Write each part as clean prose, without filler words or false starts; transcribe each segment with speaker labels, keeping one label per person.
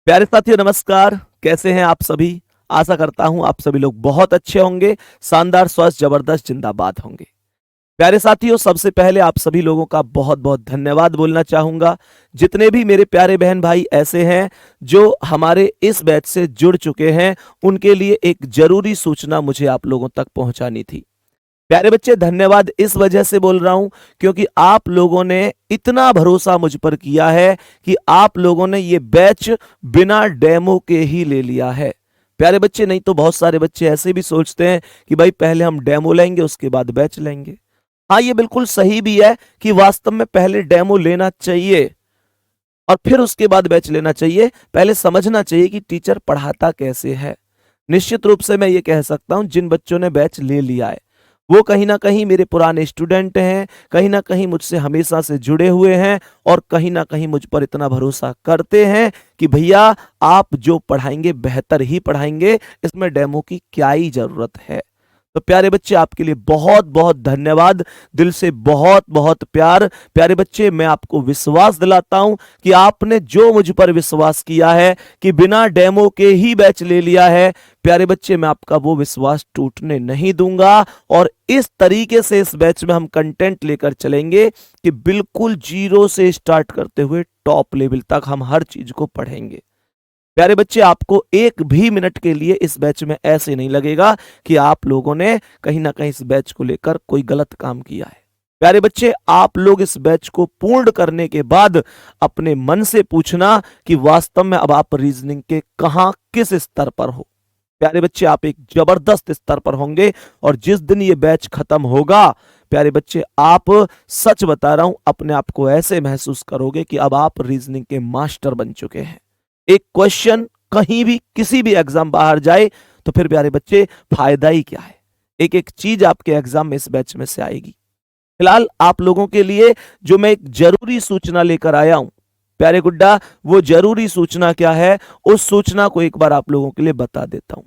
Speaker 1: प्यारे साथियों नमस्कार। कैसे हैं आप सभी। आशा करता हूं आप सभी लोग बहुत अच्छे होंगे, शानदार, स्वस्थ, जबरदस्त, जिंदाबाद होंगे। प्यारे साथियों, सबसे पहले आप सभी लोगों का बहुत बहुत धन्यवाद बोलना चाहूंगा। जितने भी मेरे प्यारे बहन भाई ऐसे हैं जो हमारे इस बैच से जुड़ चुके हैं, उनके लिए एक जरूरी सूचना मुझे आप लोगों तक पहुंचानी थी। प्यारे बच्चे, धन्यवाद इस वजह से बोल रहा हूं क्योंकि आप लोगों ने इतना भरोसा मुझ पर किया है कि आप लोगों ने ये बैच बिना डेमो के ही ले लिया है। प्यारे बच्चे, नहीं तो बहुत सारे बच्चे ऐसे भी सोचते हैं कि भाई पहले हम डेमो लेंगे उसके बाद बैच लेंगे। हाँ, ये बिल्कुल सही भी है कि वास्तव में पहले डेमो लेना चाहिए और फिर उसके बाद बैच लेना चाहिए। पहले समझना चाहिए कि टीचर पढ़ाता कैसे है। निश्चित रूप से मैं ये कह सकता हूं, जिन बच्चों ने बैच ले लिया है वो कहीं ना कहीं मेरे पुराने स्टूडेंट हैं, कहीं ना कहीं मुझसे हमेशा से जुड़े हुए हैं और कहीं ना कहीं मुझ पर इतना भरोसा करते हैं कि भैया आप जो पढ़ाएंगे बेहतर ही पढ़ाएंगे, इसमें डेमो की क्या ही जरूरत है। तो प्यारे बच्चे, आपके लिए बहुत बहुत धन्यवाद, दिल से बहुत बहुत प्यार। प्यारे बच्चे, मैं आपको विश्वास दिलाता हूं कि आपने जो मुझ पर विश्वास किया है कि बिना डेमो के ही बैच ले लिया है, प्यारे बच्चे मैं आपका वो विश्वास टूटने नहीं दूंगा। और इस तरीके से इस बैच में हम कंटेंट लेकर चलेंगे कि बिल्कुल जीरो से स्टार्ट करते हुए टॉप लेवल तक हम हर चीज को पढ़ेंगे। प्यारे बच्चे, आपको एक भी मिनट के लिए इस बैच में ऐसे नहीं लगेगा कि आप लोगों ने कहीं ना कहीं इस बैच को लेकर कोई गलत काम किया है। प्यारे बच्चे, आप लोग इस बैच को पूर्ण करने के बाद अपने मन से पूछना कि वास्तव में अब आप रीजनिंग के कहां किस स्तर पर हो। प्यारे बच्चे, आप एक जबरदस्त स्तर पर होंगे और जिस दिन ये बैच खत्म होगा, प्यारे बच्चे आप, सच बता रहा हूं, अपने आप को ऐसे महसूस करोगे कि अब आप रीजनिंग के मास्टर बन चुके हैं। एक क्वेश्चन कहीं भी किसी भी एग्जाम बाहर जाए तो फिर प्यारे बच्चे फायदा ही क्या है। एक एक चीज आपके एग्जाम में इस बैच में से आएगी। फिलहाल आप लोगों के लिए जो मैं एक जरूरी सूचना लेकर आया हूं, प्यारे गुड्डा, वो जरूरी सूचना क्या है, उस सूचना को एक बार आप लोगों के लिए बता देता हूं।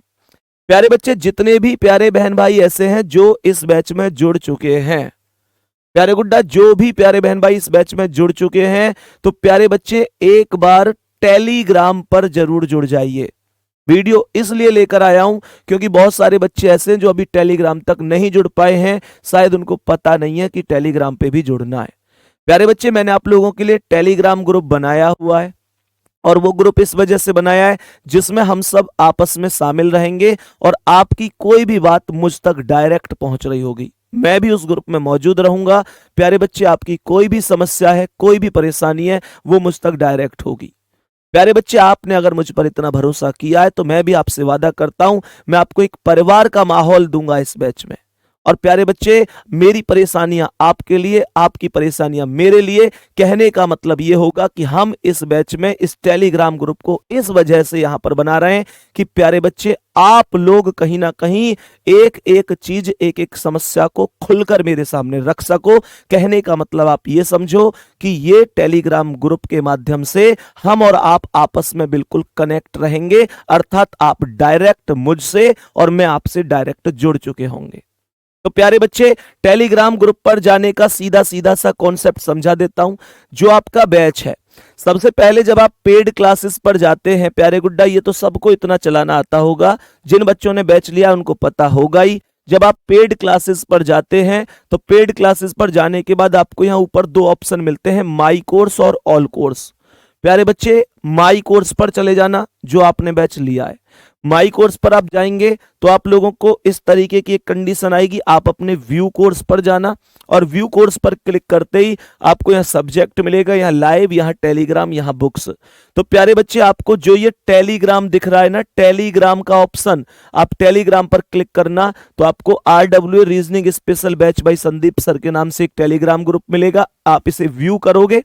Speaker 1: प्यारे बच्चे, जितने भी प्यारे बहन भाई ऐसे हैं जो इस बैच में जुड़ चुके हैं, प्यारे गुड्डा, जो भी प्यारे बहन भाई इस बैच में जुड़ चुके हैं, तो प्यारे बच्चे एक बार टेलीग्राम पर जरूर जुड़ जाइए। वीडियो इसलिए लेकर आया हूं क्योंकि बहुत सारे बच्चे ऐसे हैं जो अभी टेलीग्राम तक नहीं जुड़ पाए हैं, शायद उनको पता नहीं है कि टेलीग्राम पे भी जुड़ना है। प्यारे बच्चे, मैंने आप लोगों के लिए टेलीग्राम ग्रुप बनाया हुआ है और वो ग्रुप इस वजह से बनाया है जिसमें हम सब आपस में शामिल रहेंगे और आपकी कोई भी बात मुझ तक डायरेक्ट पहुंच रही होगी। मैं भी उस ग्रुप में मौजूद रहूंगा। प्यारे बच्चे, आपकी कोई भी समस्या है, कोई भी परेशानी है, वो मुझ तक डायरेक्ट होगी। प्यारे बच्चे, आपने अगर मुझ पर इतना भरोसा किया है तो मैं भी आपसे वादा करता हूं, मैं आपको एक परिवार का माहौल दूंगा इस बैच में। और प्यारे बच्चे, मेरी परेशानियां आपके लिए, आपकी परेशानियां मेरे लिए, कहने का मतलब यह होगा कि हम इस बैच में इस टेलीग्राम ग्रुप को इस वजह से यहां पर बना रहे हैं कि प्यारे बच्चे आप लोग कहीं ना कहीं एक एक चीज, एक एक समस्या को खुलकर मेरे सामने रख सको। कहने का मतलब आप ये समझो कि ये टेलीग्राम ग्रुप के माध्यम से हम और आप आपस में बिल्कुल कनेक्ट रहेंगे, अर्थात आप डायरेक्ट मुझसे और मैं आपसे डायरेक्ट जुड़ चुके होंगे। तो प्यारे बच्चे, टेलीग्राम ग्रुप पर जाने का सीधा सीधा सा कॉन्सेप्ट समझा देता हूं। जो आपका बैच है, सबसे पहले जब आप पेड क्लासेस पर जाते हैं, प्यारे गुड्डा, ये तो सबको इतना चलाना आता होगा, जिन बच्चों ने बैच लिया उनको पता होगा ही। जब आप पेड क्लासेस पर जाते हैं तो पेड क्लासेस पर जाने के बाद आपको यहां ऊपर दो ऑप्शन मिलते हैं, माई कोर्स और ऑल कोर्स। प्यारे बच्चे, माई कोर्स पर चले जाना जो आपने बैच लिया है। माई कोर्स पर आप जाएंगे तो आप लोगों को इस तरीके की एक कंडीशन आएगी, आप अपने व्यू कोर्स पर जाना और व्यू कोर्स पर क्लिक करते ही आपको यहाँ सब्जेक्ट मिलेगा, यहाँ लाइव, यहाँ टेलीग्राम, यहाँ बुक्स। तो प्यारे बच्चे, आपको जो ये टेलीग्राम दिख रहा है ना, टेलीग्राम का ऑप्शन, आप टेलीग्राम पर क्लिक करना तो आपको RWA reasoning special batch by Sandeep sir के नाम से एक टेलीग्राम ग्रुप मिलेगा। आप इसे व्यू करोगे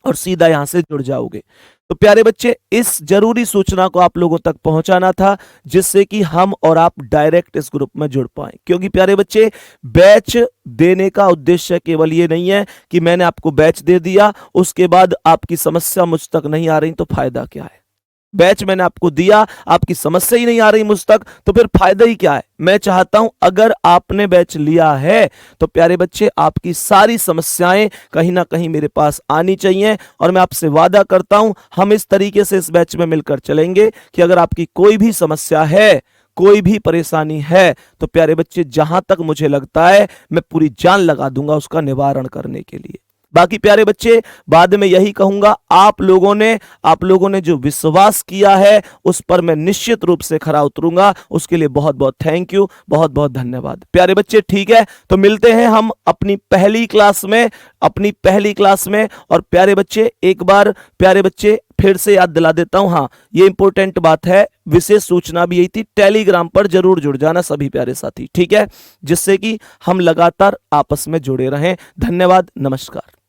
Speaker 1: और सीधा यहां से जुड़ जाओगे। तो प्यारे बच्चे, इस जरूरी सूचना को आप लोगों तक पहुंचाना था जिससे कि हम और आप डायरेक्ट इस ग्रुप में जुड़ पाए। क्योंकि प्यारे बच्चे, बैच देने का उद्देश्य केवल ये नहीं है कि मैंने आपको बैच दे दिया, उसके बाद आपकी समस्या मुझ तक नहीं आ रही तो फायदा क्या है। बैच मैंने आपको दिया, आपकी समस्या ही नहीं आ रही मुझ तक, तो फिर फायदा ही क्या है। मैं चाहता हूं अगर आपने बैच लिया है तो प्यारे बच्चे आपकी सारी समस्याएं कहीं ना कहीं मेरे पास आनी चाहिए, और मैं आपसे वादा करता हूं हम इस तरीके से इस बैच में मिलकर चलेंगे कि अगर आपकी कोई भी समस्या है, कोई भी परेशानी है, तो प्यारे बच्चे जहां तक मुझे लगता है मैं पूरी जान लगा दूंगा उसका निवारण करने के लिए। बाकी प्यारे बच्चे बाद में यही कहूंगा, आप लोगों ने जो विश्वास किया है उस पर मैं निश्चित रूप से खरा उतरूंगा। उसके लिए बहुत बहुत थैंक यू, बहुत बहुत धन्यवाद प्यारे बच्चे। ठीक है, तो मिलते हैं हम अपनी पहली क्लास में। और प्यारे बच्चे एक बार प्यारे बच्चे फिर से याद दिला देता हूं, हाँ ये इंपॉर्टेंट बात है, विशेष सूचना भी यही थी, टेलीग्राम पर जरूर जुड़ जाना सभी प्यारे साथी, ठीक है, जिससे कि हम लगातार आपस में जुड़े रहें। धन्यवाद, नमस्कार।